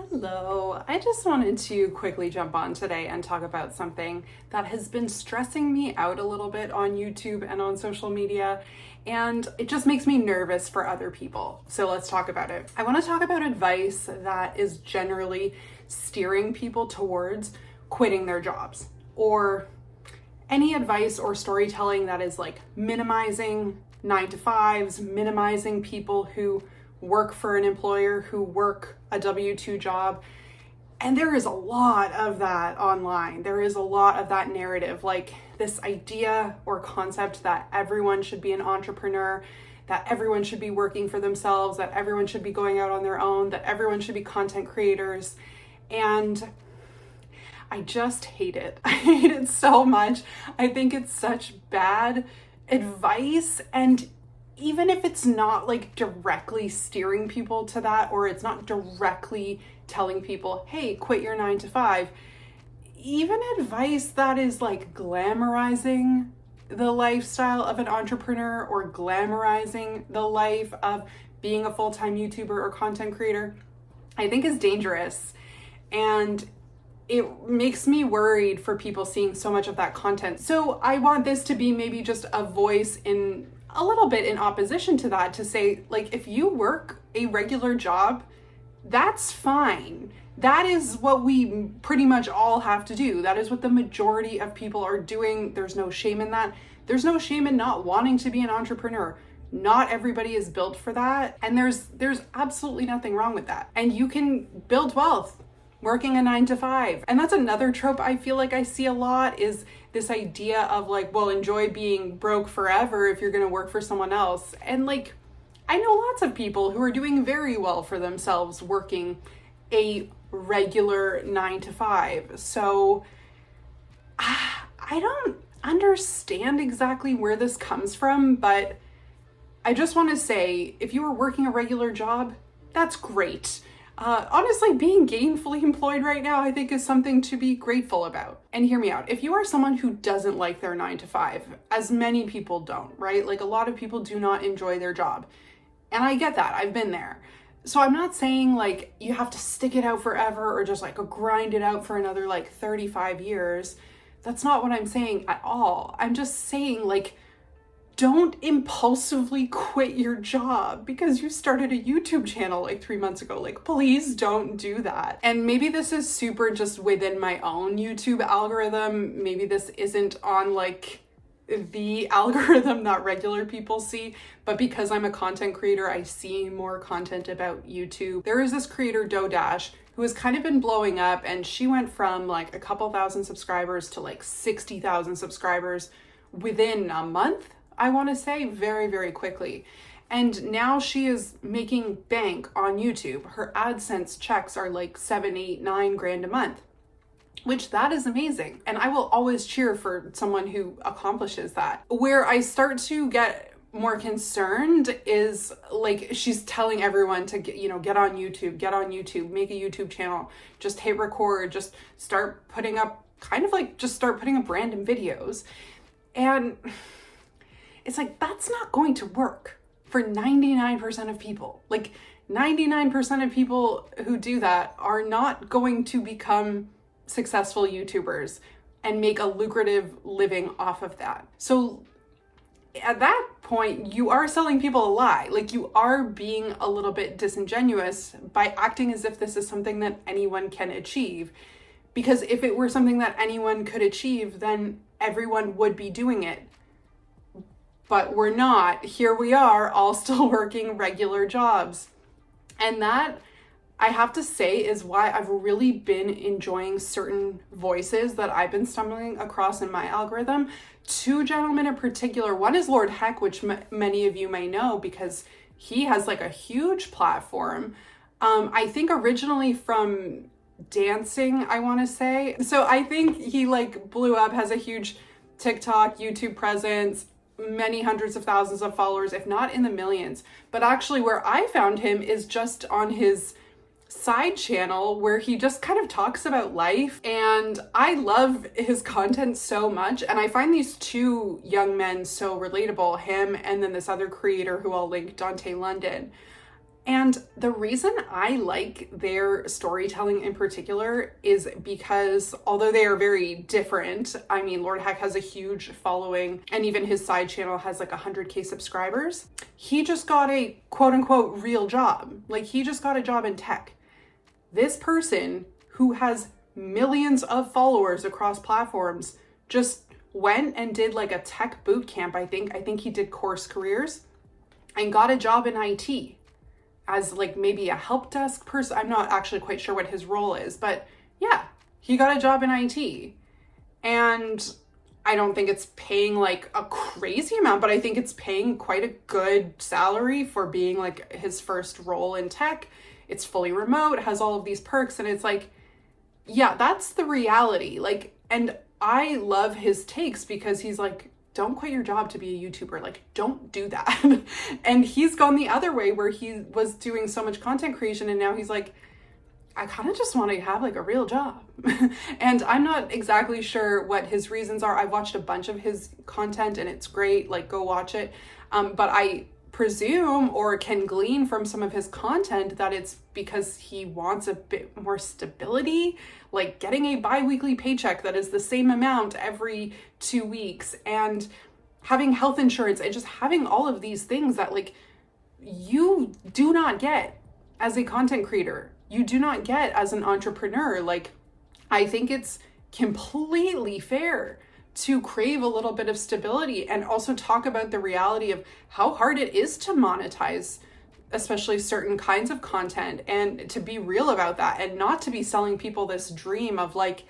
Hello, I just wanted to quickly jump on today and talk about something that has been stressing me out a little bit on YouTube and on social media, and it just makes me nervous for other people. So let's talk about it. I want to talk about advice that is generally steering people towards quitting their jobs, or any advice or storytelling that is like minimizing 9 to 5s, minimizing people who work for an employer, who work a W-2 job. And there is a lot of that online. There is a lot of that narrative, like this idea or concept that everyone should be an entrepreneur, that everyone should be working for themselves, that everyone should be going out on their own, that everyone should be content creators. And I just hate it. I hate it so much. I think it's such bad advice, and even if it's not like directly steering people to that, or it's not directly telling people, hey, quit your 9 to 5, even advice that is like glamorizing the lifestyle of an entrepreneur or glamorizing the life of being a full-time YouTuber or content creator, I think is dangerous. And it makes me worried for people seeing so much of that content. So I want this to be maybe just a voice in a little bit in opposition to that, to say, like, if you work a regular job, that's fine. That is what we pretty much all have to do. That is what the majority of people are doing. There's no shame in that. There's no shame in not wanting to be an entrepreneur. Not everybody is built for that. And there's absolutely nothing wrong with that. And you can build wealth working a 9 to 5. And that's another trope I feel like I see a lot, is this idea of like, well, enjoy being broke forever if you're going to work for someone else. And like, I know lots of people who are doing very well for themselves working a regular 9 to 5. So I don't understand exactly where this comes from, but I just want to say, if you are working a regular job, that's great. Honestly, being gainfully employed right now, I think, is something to be grateful about. And hear me out. If you are someone who doesn't like their 9 to 5, as many people don't, right? Like, a lot of people do not enjoy their job. And I get that. I've been there. So I'm not saying like you have to stick it out forever or just like grind it out for another like 35 years. That's not what I'm saying at all. I'm just saying, like, don't impulsively quit your job because you started a YouTube channel like 3 months ago. Like, please don't do that. And maybe this is super just within my own YouTube algorithm. Maybe this isn't on like the algorithm that regular people see, but because I'm a content creator, I see more content about YouTube. There is this creator, Dodash, who has kind of been blowing up, and she went from like a couple thousand subscribers to like 60,000 subscribers within a month, I want to say, very, very quickly. And now she is making bank on YouTube. Her AdSense checks are like 7, 8, 9 grand a month, which that is amazing. And I will always cheer for someone who accomplishes that. Where I start to get more concerned is like, she's telling everyone to get on YouTube, make a YouTube channel, just hit record, just start putting up random videos. And it's like, that's not going to work for 99% of people. Like, 99% of people who do that are not going to become successful YouTubers and make a lucrative living off of that. So at that point, you are selling people a lie. Like, you are being a little bit disingenuous by acting as if this is something that anyone can achieve. Because if it were something that anyone could achieve, then everyone would be doing it. But we're not. Here we are, all still working regular jobs. And that, I have to say, is why I've really been enjoying certain voices that I've been stumbling across in my algorithm. 2 gentlemen in particular. One is Lord Heck, which many of you may know because he has like a huge platform. I think originally from dancing, I want to say. So I think he like blew up, has a huge TikTok, YouTube presence, many hundreds of thousands of followers, if not in the millions. But actually where I found him is just on his side channel where he just kind of talks about life, and I love his content so much. And I find these 2 young men so relatable, him and then this other creator who I'll link, Dante London. And the reason I like their storytelling in particular is because although they are very different, I mean, Lord Heck has a huge following and even his side channel has like 100K subscribers. He just got a quote unquote real job. Like he just got a job in tech. This person who has millions of followers across platforms just went and did like a tech boot camp. I think he did Course Careers and got a job in IT. As like maybe a help desk person. I'm not actually quite sure what his role is, but yeah, he got a job in IT. And I don't think it's paying like a crazy amount, but I think it's paying quite a good salary for being like his first role in tech. It's fully remote, has all of these perks, and it's like, yeah, that's the reality. Like, and I love his takes because he's like, don't quit your job to be a YouTuber. Like, don't do that. And he's gone the other way where he was doing so much content creation and now he's like, I kind of just want to have like a real job. And I'm not exactly sure what his reasons are. I've watched a bunch of his content and it's great. Like, go watch it. But I presume or can glean from some of his content that it's because he wants a bit more stability, like getting a bi-weekly paycheck that is the same amount every 2 weeks and having health insurance and just having all of these things that like you do not get as a content creator. You do not get as an entrepreneur. Like, I think it's completely fair to crave a little bit of stability and also talk about the reality of how hard it is to monetize, especially certain kinds of content, and to be real about that and not to be selling people this dream of like,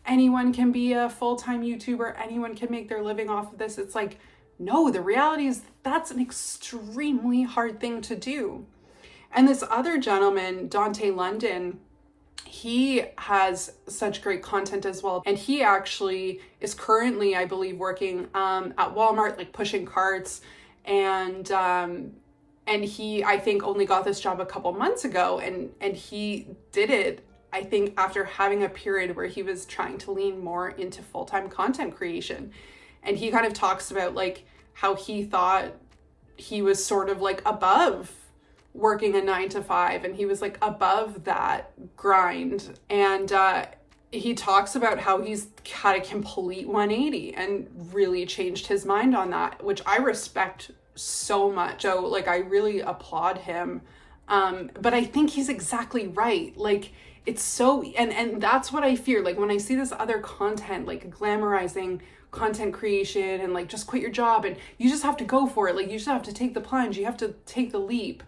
anyone can be a full-time YouTuber, anyone can make their living off of this. It's like, no, the reality is that's an extremely hard thing to do. And this other gentleman, Dante London, he has such great content as well. And he actually is currently, I believe, working at Walmart, like pushing carts. And he, I think, only got this job a couple months ago. And he did it, I think, after having a period where he was trying to lean more into full-time content creation. And he kind of talks about like how he thought he was sort of like above working a 9 to 5 and he was like above that grind. And he talks about how he's had a complete 180 and really changed his mind on that, which I respect so much. So like, I really applaud him. But I think he's exactly right. Like, it's so, and that's what I fear. Like when I see this other content, like glamorizing content creation and like, just quit your job and you just have to go for it. Like, you just have to take the plunge. You have to take the leap.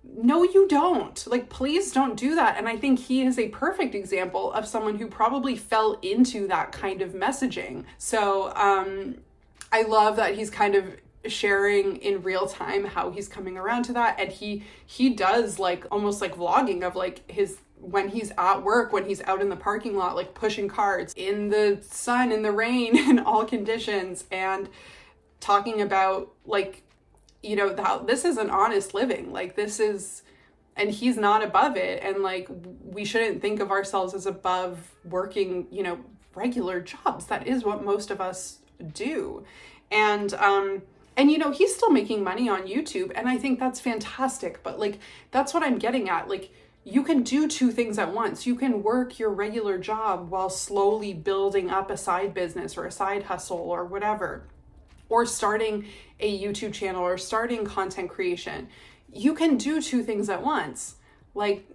No, you don't. Like, please don't do that. And I think he is a perfect example of someone who probably fell into that kind of messaging. So I love that he's kind of sharing in real time how he's coming around to that. And he does like almost like vlogging of like his, when he's at work, when he's out in the parking lot, like pushing carts in the sun, in the rain, in all conditions, and talking about like, you know, how this is an honest living. Like, this is, and he's not above it. And like, we shouldn't think of ourselves as above working, you know, regular jobs. That is what most of us do. And you know, he's still making money on YouTube, and I think that's fantastic. But like, that's what I'm getting at. Like, you can do 2 things at once. You can work your regular job while slowly building up a side business or a side hustle or whatever, or starting a YouTube channel or starting content creation. You can do 2 things at once. Like,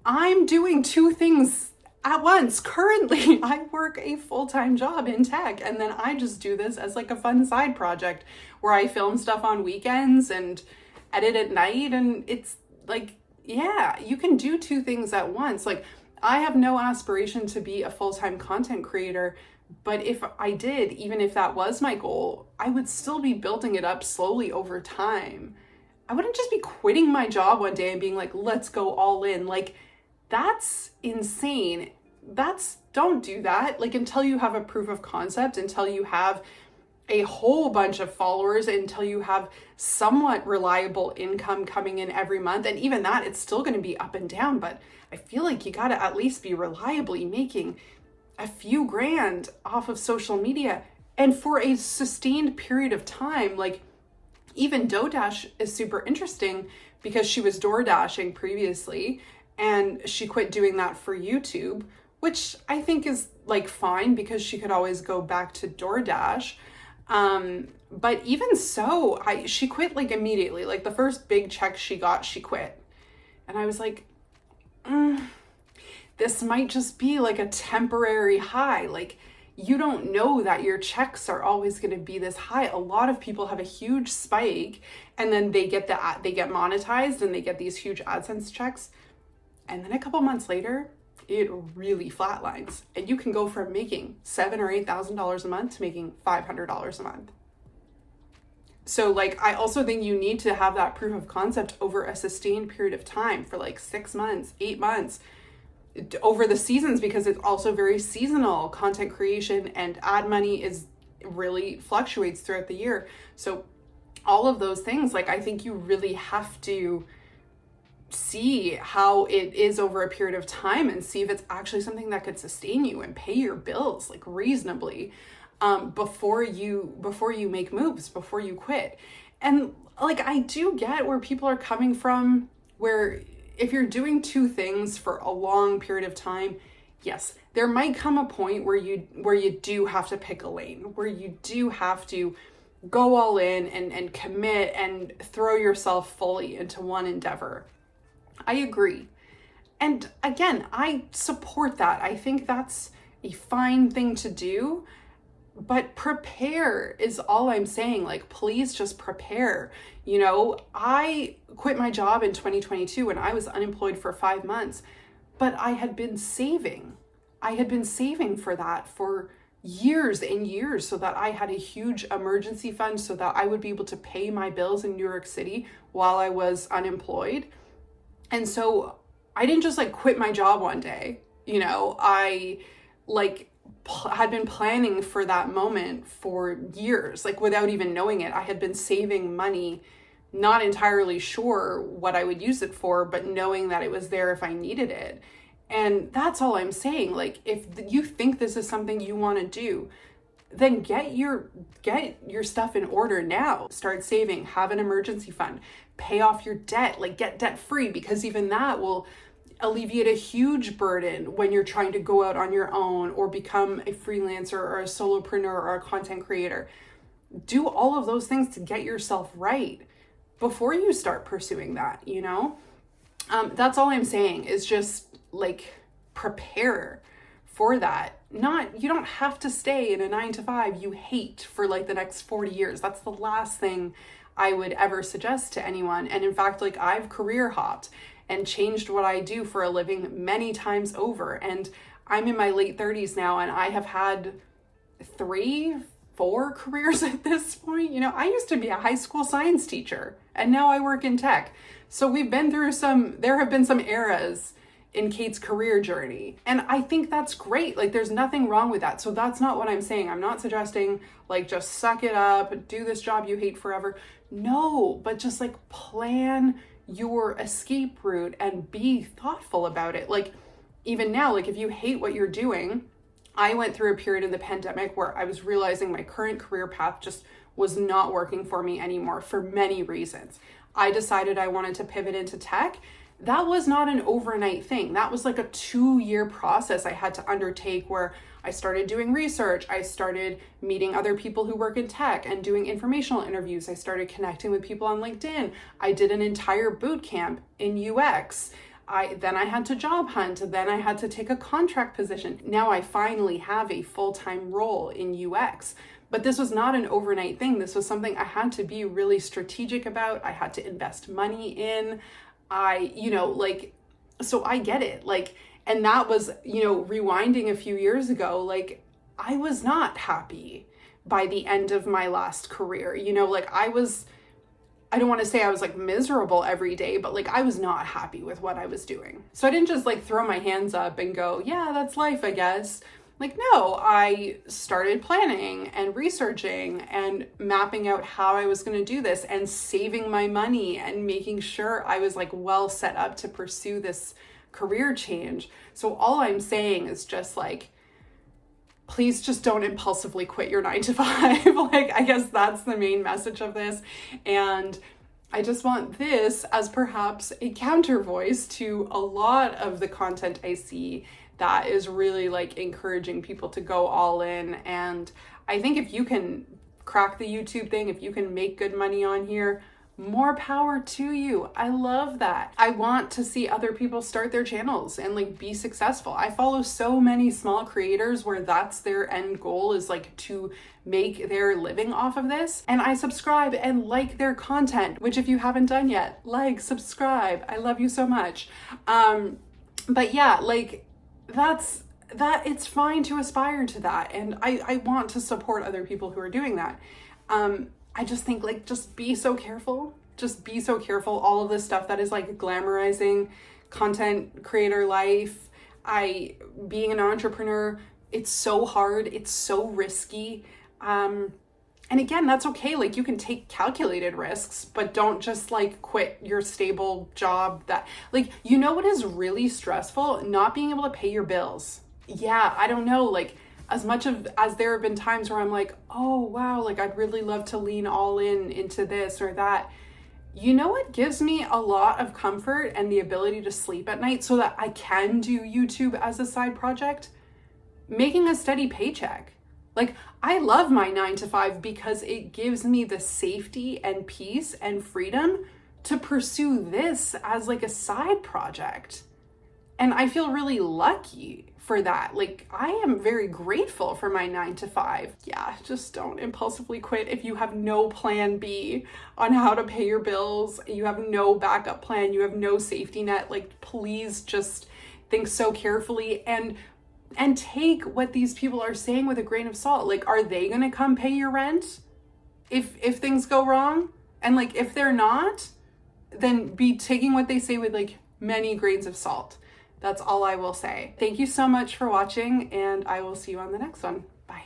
I'm doing 2 things at once. Currently, I work a full-time job in tech, and then I just do this as like a fun side project where I film stuff on weekends and edit at night. And it's like, yeah, you can do 2 things at once. Like, I have no aspiration to be a full-time content creator, but if I did, even if that was my goal, I would still be building it up slowly over time. I wouldn't just be quitting my job one day and being like, let's go all in. Like, that's insane. Don't do that. Like, until you have a proof of concept, until you have a whole bunch of followers, until you have somewhat reliable income coming in every month. And even that, it's still going to be up and down, but I feel like you got to at least be reliably making a few grand off of social media, and for a sustained period of time. Like, even DoorDash is super interesting because she was door dashing previously, and she quit doing that for YouTube, which I think is like fine because she could always go back to DoorDash. But even so, she quit like immediately. Like the first big check she got, she quit. And I was like, this might just be like a temporary high. Like, you don't know that your checks are always going to be this high. A lot of people have a huge spike, and then they get monetized and they get these huge AdSense checks. And then a couple months later, it really flatlines, and you can go from making $7,000 or $8,000 a month to making $500 a month. So like, I also think you need to have that proof of concept over a sustained period of time for like 6 months, 8 months, over the seasons, because it's also very seasonal. Content creation and ad money really fluctuates throughout the year. So all of those things, like, I think you really have to see how it is over a period of time and see if it's actually something that could sustain you and pay your bills like reasonably, before you make moves, before you quit. And like, I do get where people are coming from, where if you're doing two things for a long period of time, yes, there might come a point where you do have to pick a lane, where you do have to go all in and commit and throw yourself fully into one endeavor. I agree. And again, I support that. I think that's a fine thing to do, but prepare is all I'm saying. Like, please just prepare. You know, I quit my job in 2022 and I was unemployed for 5 months, but I had been saving. I had been saving for that for years and years, so that I had a huge emergency fund so that I would be able to pay my bills in New York City while I was unemployed. And so I didn't just like quit my job one day. You know, I like had been planning for that moment for years, like without even knowing it. I had been saving money, not entirely sure what I would use it for, but knowing that it was there if I needed it. And that's all I'm saying. Like, if you think this is something you want to do, then get your stuff in order now. Start saving, have an emergency fund, pay off your debt, like get debt free, because even that will alleviate a huge burden when you're trying to go out on your own or become a freelancer or a solopreneur or a content creator. Do all of those things to get yourself right before you start pursuing that, you know? That's all I'm saying, is just like prepare for that. You don't have to stay in a 9-to-5 you hate for like the next 40 years. That's the last thing I would ever suggest to anyone. And in fact, like, I've career hopped and changed what I do for a living many times over. And I'm in my late 30s now, and I have had 3-4 careers at this point. You know, I used to be a high school science teacher, and now I work in tech. So we've been through there have been some eras in Kate's career journey. And I think that's great. Like, there's nothing wrong with that. So that's not what I'm saying. I'm not suggesting like just suck it up, do this job you hate forever. No, but just like plan your escape route and be thoughtful about it. Like, even now, like, if you hate what you're doing, I went through a period in the pandemic where I was realizing my current career path just was not working for me anymore for many reasons. I decided I wanted to pivot into tech. That was not an overnight thing. That was like a 2-year process I had to undertake, where I started doing research. I started meeting other people who work in tech and doing informational interviews. I started connecting with people on LinkedIn. I did an entire boot camp in UX. Then I had to job hunt. Then I had to take a contract position. Now I finally have a full-time role in UX. But this was not an overnight thing. This was something I had to be really strategic about. I had to invest money in. So I get it. Like, and that was, rewinding a few years ago, like, I was not happy by the end of my last career. I don't want to say I was like miserable every day, but like, I was not happy with what I was doing. So I didn't just like throw my hands up and go, yeah, that's life, I guess. Like, no, I started planning and researching and mapping out how I was going to do this and saving my money and making sure I was like well set up to pursue this career change. So all I'm saying is just like, please just don't impulsively quit your 9-to-5. Like, I guess that's the main message of this. And I just want this as perhaps a counter voice to a lot of the content I see that is really like encouraging people to go all in. And I think if you can crack the YouTube thing, if you can make good money on here, more power to you. I love that. I want to see other people start their channels and like be successful. I follow so many small creators where that's their end goal, is like to make their living off of this. And I subscribe and like their content, which if you haven't done yet, like, subscribe. I love you so much. But yeah, like that it's fine to aspire to that. And I want to support other people who are doing that. I just think like, just be so careful. Just be so careful. All of this stuff that is like glamorizing content creator life. Being an entrepreneur, it's so hard. It's so risky. And again, that's okay. Like, you can take calculated risks, but don't just like quit your stable job that, like, you know what is really stressful? Not being able to pay your bills. Yeah, I don't know. Like, as much as there have been times where I'm like, oh wow, like I'd really love to lean all in into this or that. You know what gives me a lot of comfort and the ability to sleep at night so that I can do YouTube as a side project? Making a steady paycheck. Like, I love my 9 to 5 because it gives me the safety and peace and freedom to pursue this as like a side project. And I feel really lucky for that. Like, I am very grateful for my 9 to 5. Yeah, just don't impulsively quit if you have no plan B on how to pay your bills. You have no backup plan. You have no safety net. Like, please just think so carefully and take what these people are saying with a grain of salt. Like, are they going to come pay your rent if things go wrong? And like, if they're not, then be taking what they say with like many grains of salt. That's all I will say. Thank you so much for watching, and I will see you on the next one. Bye.